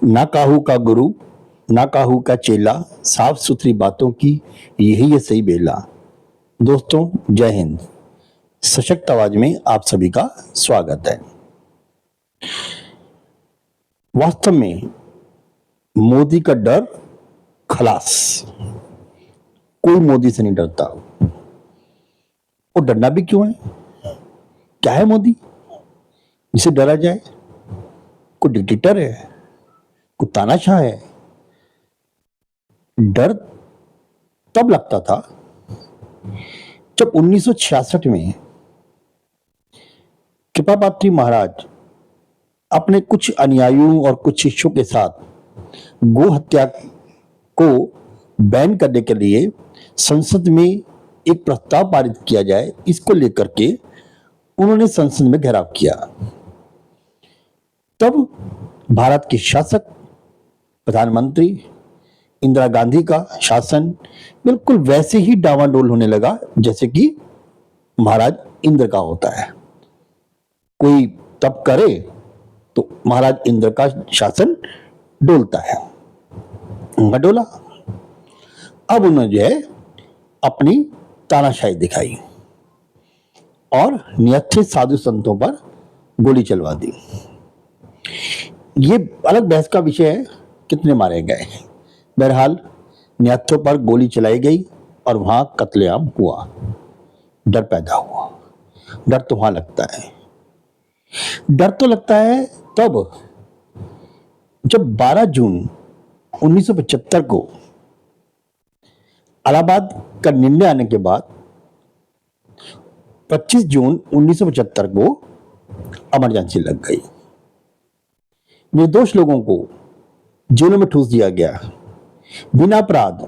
ना काहू का गुरु, ना काहू का चेला, साफ सुथरी बातों की यही है सही बेला। दोस्तों, जय हिंद। सशक्त आवाज में आप सभी का स्वागत है। वास्तव में मोदी का डर खलास, कोई मोदी से नहीं डरता। और डरना भी क्यों है? क्या है मोदी जिसे डरा जाए? कोई डिक्टेटर है? कोई तानाशाह है? डर तब लगता था जब 1966 में कृपापात्री महाराज अपने कुछ अनुयायियों और कुछ शिष्यों के साथ गो हत्या को बैन करने के लिए संसद में एक प्रस्ताव पारित किया जाए, इसको लेकर के उन्होंने संसद में घेराव किया। तब भारत के शासक प्रधानमंत्री इंदिरा गांधी का शासन बिल्कुल वैसे ही डावाडोल होने लगा जैसे कि महाराज इंद्र का होता है। कोई तप करे तो महाराज इंद्र का शासन डोलता है। उनका डोला। अब उन्होंने जो है अपनी तानाशाही दिखाई और नियत्थित साधु संतों पर गोली चलवा दी। ये अलग बहस का विषय है, कितने मारे गए। बहरहाल नियत्थों पर गोली चलाई गई और वहां कत्लेआम हुआ। डर पैदा हुआ। डर तो वहां लगता है। डर तो लगता है तब जब 12 जून 1975 को इलाहाबाद का निर्णय आने के बाद 25 जून 1975 को इमरजेंसी लग गई। निर्दोष लोगों को जेलों में ठूस दिया गया, बिना अपराध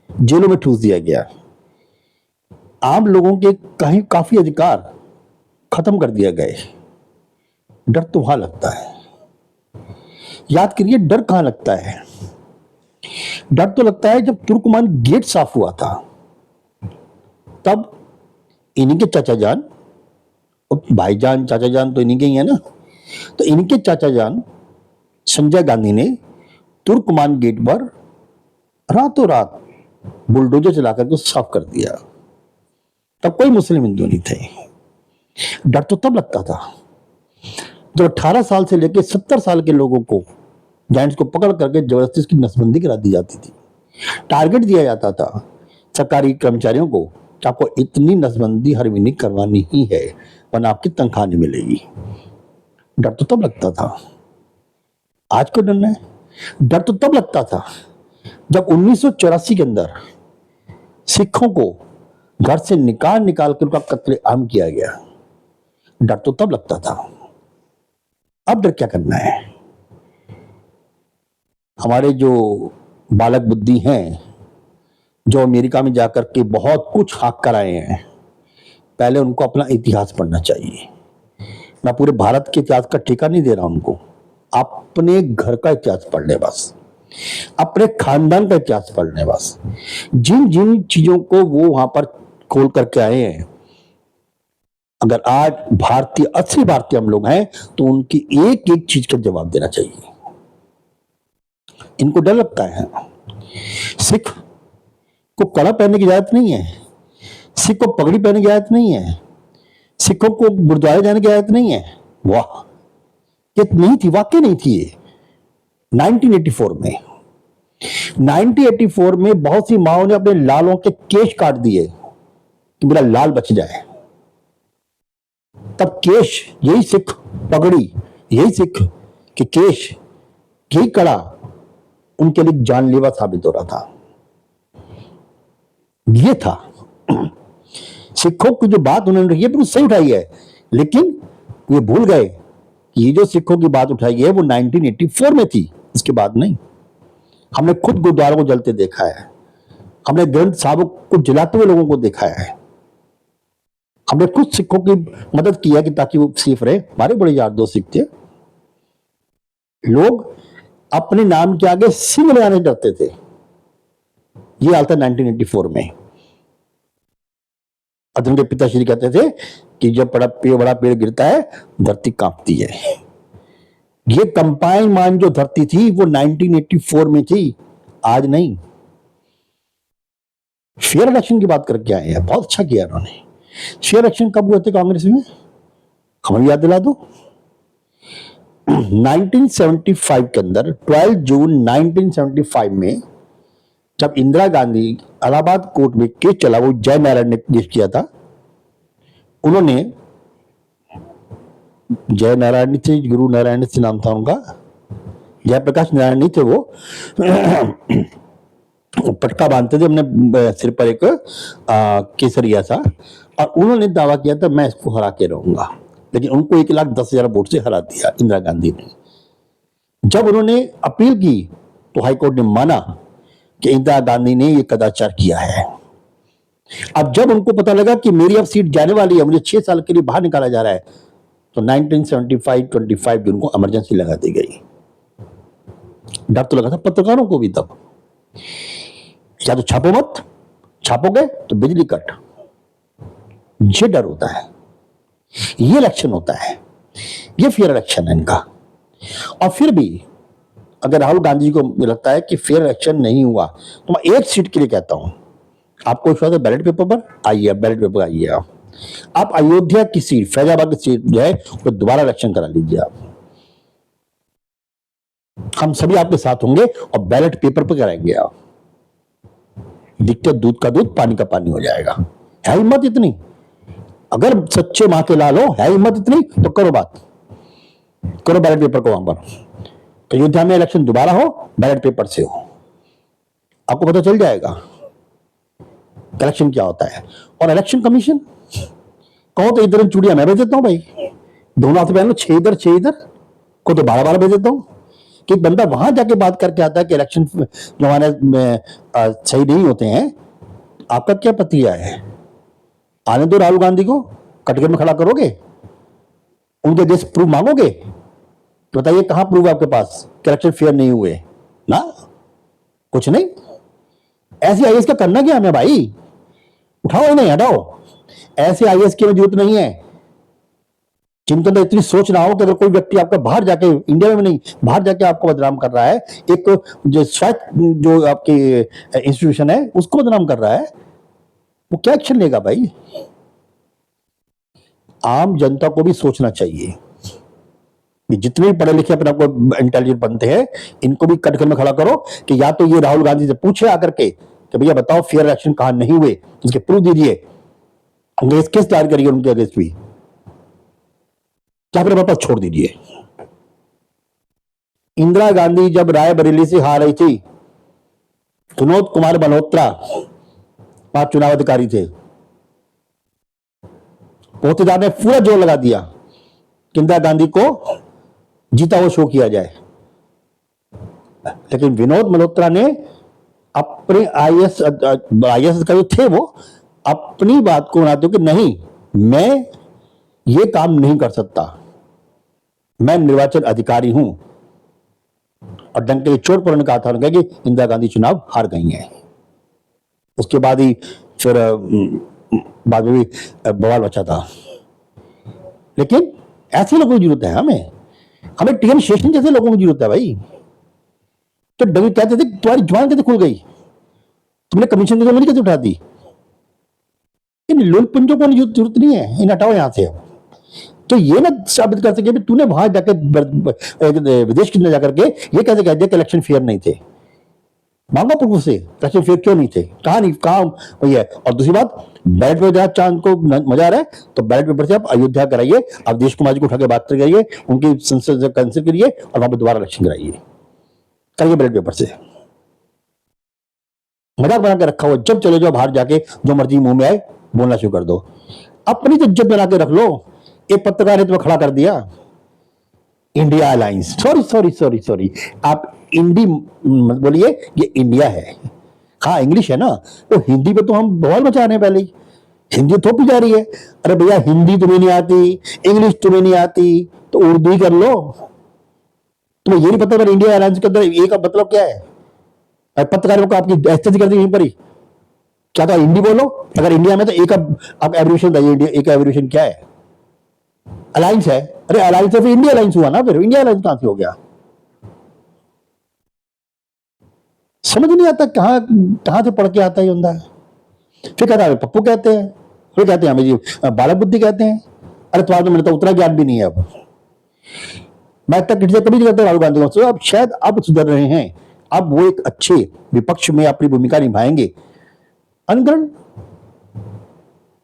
जेलों में ठूस दिया गया। आम लोगों के कहीं काफी अधिकार खत्म कर दिए गए। डर तो वहां लगता है। याद करिए, डर कहां लगता है? डर तो लगता है जब तुर्कमान गेट साफ हुआ था, तब इन्हीं के चाचा जान, भाईजान चाचा जान तो इन्हीं के ही है ना, तो इनके चाचा जान संजय गांधी ने तुर्कमान गेट पर रातों रात बुलडोजर चलाकर के साफ कर दिया। तब कोई मुस्लिम हिंदू नहीं थे। डर तो तब लगता था जब 18 साल से लेकर 70 साल के लोगों को, जाइंट्स को पकड़ करके जबरदस्ती उसकी नसबंदी करा दी जाती थी। टारगेट दिया जाता था सरकारी कर्मचारियों को, आपको इतनी नसबंदी हर महीने करवानी ही है वरना आपकी तनख्वाह नहीं मिलेगी। डर तो तब लगता था। आज को डरना है? डर तो तब लगता था जब 1984 के अंदर सिखों को घर से निकाल कर उनका कत्लेआम किया गया। डर तो तब लगता था। अब डर क्या करना है? हमारे जो बालक बुद्धि हैं, जो अमेरिका में जाकर के बहुत कुछ हाक कर आए हैं, पहले उनको अपना इतिहास पढ़ना चाहिए। मैं पूरे भारत के इतिहास का ठेका नहीं दे रहा उनको। अपने घर का इतिहास पढ़ ले बस, अपने खानदान का इतिहास पढ़ ले बस। जिन जिन चीजों को वो वहां पर खोल करके आए हैं, अगर आज भारतीय, असली भारतीय हम लोग हैं, तो उनकी एक एक चीज का जवाब देना चाहिए। इनको डर लगता है। सिख को कड़ा पहनने की इजाजत नहीं है, सिख को पगड़ी पहनने की इजाजत नहीं है, सिखों को गुरुद्वारे जाने की इजाजत नहीं है। वाह, ये नहीं थी, वाकई नहीं थी ये। 1984 में 1984 में बहुत सी माओं ने अपने लालों के केश काट दिए कि मेरा लाल बच जाए। तब केश, यही सिख पगड़ी, यही सिख कि केश, यही कड़ा उनके लिए जानलेवा साबित हो रहा था। ये था सिखों की जो बात उन्होंने रखी है बिल्कुल सही उठाई है, लेकिन ये भूल गए कि ये जो सिखों की बात उठाई है वो 1984 में थी, इसके बाद नहीं। हमने खुद गुरुद्वारों को जलते देखा है, हमने ग्रंथ साहब को जलाते हुए लोगों को देखा है, हमने खुद सिखों की मदद की है कि ताकि वो सेफ रहे। हमारे बड़े यार दोस्त सिख थे, लोग अपने नाम के आगे सिंह लगाने डरते थे। ये हाल था 1984 में। अर्जुन के पिताश्री कहते थे कि जब बड़ा पेड़ गिरता है धरती कांपती है। ये कंपाइन मान जो धरती थी वो 1984 में थी, आज नहीं। फेयर इलेक्शन की बात करके आए हैं, बहुत अच्छा किया उन्होंने। फेयर इलेक्शन कब हुए थे कांग्रेस में, हमें याद दिला दो। 1975 के अंदर 12 जून 1975 में जब इंदिरा गांधी इलाहाबाद कोर्ट में केस चला, वो जय नारायण ने केस किया था, उन्होंने, जय नारायण थे, गुरु नारायण से नाम था उनका, जयप्रकाश नारायण नहीं थे वो पटका बांधते थे अपने सिर पर, एक केसरिया सा, और उन्होंने दावा किया था मैं इसको हरा के रहूंगा, लेकिन उनको 1,10,000 वोट से हरा दिया इंदिरा गांधी ने। जब उन्होंने अपील की तो हाईकोर्ट ने माना कि इंदिरा गांधी ने यह कदाचार किया है। अब जब उनको पता लगा कि मेरी अब सीट जाने वाली है, मुझे 6 साल के लिए बाहर निकाला जा रहा है, तो 1975 जून को इमरजेंसी लगा दी गई। डर तो लगा था पत्रकारों को भी तब, या तो छापो मत, छापोगे तो बिजली कट, ये डर होता है। ये इलेक्शन होता है, ये फेयर इलेक्शन है इनका। और फिर भी अगर राहुल गांधी को लगता है कि फेयर इलेक्शन नहीं हुआ, तो मैं एक सीट के लिए कहता हूं, आपको विश्वास है बैलेट पेपर पर, आइए बैलेट पेपर आइए, आप अयोध्या की सीट, फैजाबाद की सीट जो है वो दोबारा इलेक्शन करा लीजिए आप, हम सभी आपके साथ होंगे और बैलेट पेपर पर कराएंगे आप। दिक्कत दूध का दूध, पानी का पानी हो जाएगा। है हिम्मत इतनी, अगर सच्चे मां के लाल हो, है हिम्मत इतनी तो करो बात, करो बैलेट पेपर को वहां पर, अयोध्या में इलेक्शन दोबारा हो, बैलेट पेपर से हो, आपको पता चल जाएगा इलेक्शन क्या होता है। और इलेक्शन कमीशन कहो तो इधर चूड़िया मैं भेज देता हूं भाई, दोनों हाथ पहन लो, 6 इधर 6 इधर, को तो 12-12 भेज देता हूं, कि बंदा वहां जाके बात करके आता है कि इलेक्शन जो हमारे सही नहीं होते हैं। आपका क्या प्रतिक्रिया है? आने दो राहुल गांधी को, कटघरे में खड़ा करोगे, उनके देश प्रूफ मांगोगे, तो बताइए कहां प्रूफ है आपके पास कि इलेक्शन फेयर नहीं हुए ना? कुछ नहीं। ऐसे आईएएस का करना क्या हमें भाई, उठाओ नहीं हटाओ, ऐसे आईएएस की जरूरत नहीं है जिनके अंदर इतनी सोच ना हो कि अगर कोई व्यक्ति आपका बाहर जाके, इंडिया में नहीं बाहर जाके आपको बदनाम कर रहा है, एक जो स्वायत्त जो आपकी इंस्टीट्यूशन है उसको बदनाम कर रहा है, वो क्या एक्शन लेगा भाई? आम जनता को भी सोचना चाहिए, जितने भी पढ़े लिखे अपने आपको इंटेलिजेंट बनते हैं, इनको भी कटघरे में खड़ा करो कि या तो ये राहुल गांधी से पूछे आकर के कि भैया बताओ फेयर इलेक्शन कहां नहीं हुए, उसके प्रूफ दीजिए, केस दायर करिए उनके अगेंस्ट भी, क्या फिर वापस छोड़ दीजिए। इंदिरा गांधी जब रायबरेली से हार रही थी, विनोद कुमार मल्होत्रा वहां चुनाव अधिकारी थे, पोतेदार ने पूरा जोर लगा दिया कि इंदिरा गांधी को जीता हुआ शो किया जाए, लेकिन विनोद मल्होत्रा ने अपने आईएएस अधिकारी थे, वो अपनी बात को बनाते हो कि नहीं मैं ये काम नहीं कर सकता, मैं निर्वाचन अधिकारी हूं, और डंके की चोट पर उन्होंने कहा था कि इंदिरा गांधी चुनाव हार गई हैं। उसके बाद ही फिर बाद में भी बवाल मचा था। लेकिन ऐसे लोगों की जरूरत है हमें टीएन शेषन जैसे लोगों की जरूरत है भाई। तो डंगे कहते थे तुम्हारी जुबान कैसे खुल गई, तुमने कमीशन की जिम्मेदारी कैसे उठा दी? इन लोलपुंजों को जरूरत नहीं है, इन हटाओ यहां से। तो ये ना साबित कर सके तूने वहां जाकर विदेश के अंदर जाकर के ये कैसे कह दिया कि इलेक्शन फेयर नहीं थे। मांगो प्रूफ से इलेक्शन फेयर क्यों नहीं थे, कहा नहीं, कहा वही है। और दूसरी बात, बैलेट पेपर जहां चांद को मजा आ रहा है तो बैलेट पेपर से आप अयोध्या कराइए, आप देश कुमार जी को उठा के बात करिए, उनकी संसद से कैंसिल करिए और वहां पर दोबारा इलेक्शन कराइए, करिए बैलेट पेपर से। मजाक बना के रखा हुआ, जब चले जाओ बाहर जाके जो मर्जी मुंह में आए बोलना शुरू कर दो, अपनी तो इज्जत बना के रख लो। एक पत्रकार ने तुम्हें खड़ा कर दिया, इंडिया अलायंस, सॉरी आप इंडी मत बोलिए, ये इंडिया है। हाँ इंग्लिश है ना, तो हिंदी पे तो हम बवाल मचा रहे हैं पहले ही, हिंदी थोपी जा रही है। अरे भैया हिंदी तुम्हें नहीं आती, इंग्लिश तुम्हें नहीं आती, तो उर्दू ही कर लो। तुम्हें ये नहीं पता इंडिया अलायंस के अंदर ये का मतलब क्या है? पत्रकारों को आपकी बेइज्जती कर दी यहीं पर ही, क्या था हिंदी बोलो, अगर इंडिया में तो एक आप एब्रिविएशन बताइए, एक एब्रिविएशन क्या है? अलायंस है। अरे अलायंस है, फिर इंडिया अलायंस हुआ ना, फिर इंडिया अलायंस कहां से हो गया? समझ नहीं आता कहां कहां से पढ़ के आता है ये बंदा। फिर कहता है पप्पू कहते हैं, फिर कहते हैं हमें जी बालक बुद्धि कहते हैं। अरे तुम्हारा तो, मैंने तो उतना ज्ञान भी नहीं है अब। मैं तक कभी नहीं कहता राहुल गांधी को, अब शायद अब सुधर रहे हैं, अब वो एक अच्छे विपक्ष में अपनी भूमिका निभाएंगे। अनुकरण,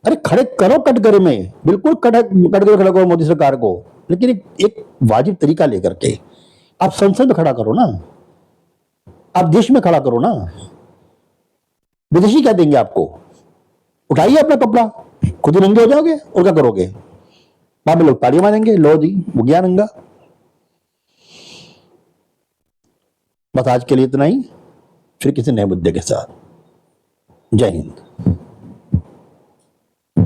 अरे खड़े करो कटघरे में, बिल्कुल कटघरे खड़ा करो मोदी सरकार को, लेकिन एक वाजिब तरीका लेकर के। आप संसद में खड़ा करो ना, आप देश में खड़ा करो ना। विदेशी क्या देंगे आपको? उठाइए अपना कपड़ा, खुद ही नंगे हो जाओगे और क्या करोगे? बाद में लोग तालियां मारेंगे, लो जी वो गया नंगा। बस आज के लिए इतना ही, फिर किसी नए मुद्दे के साथ। जय हिंद।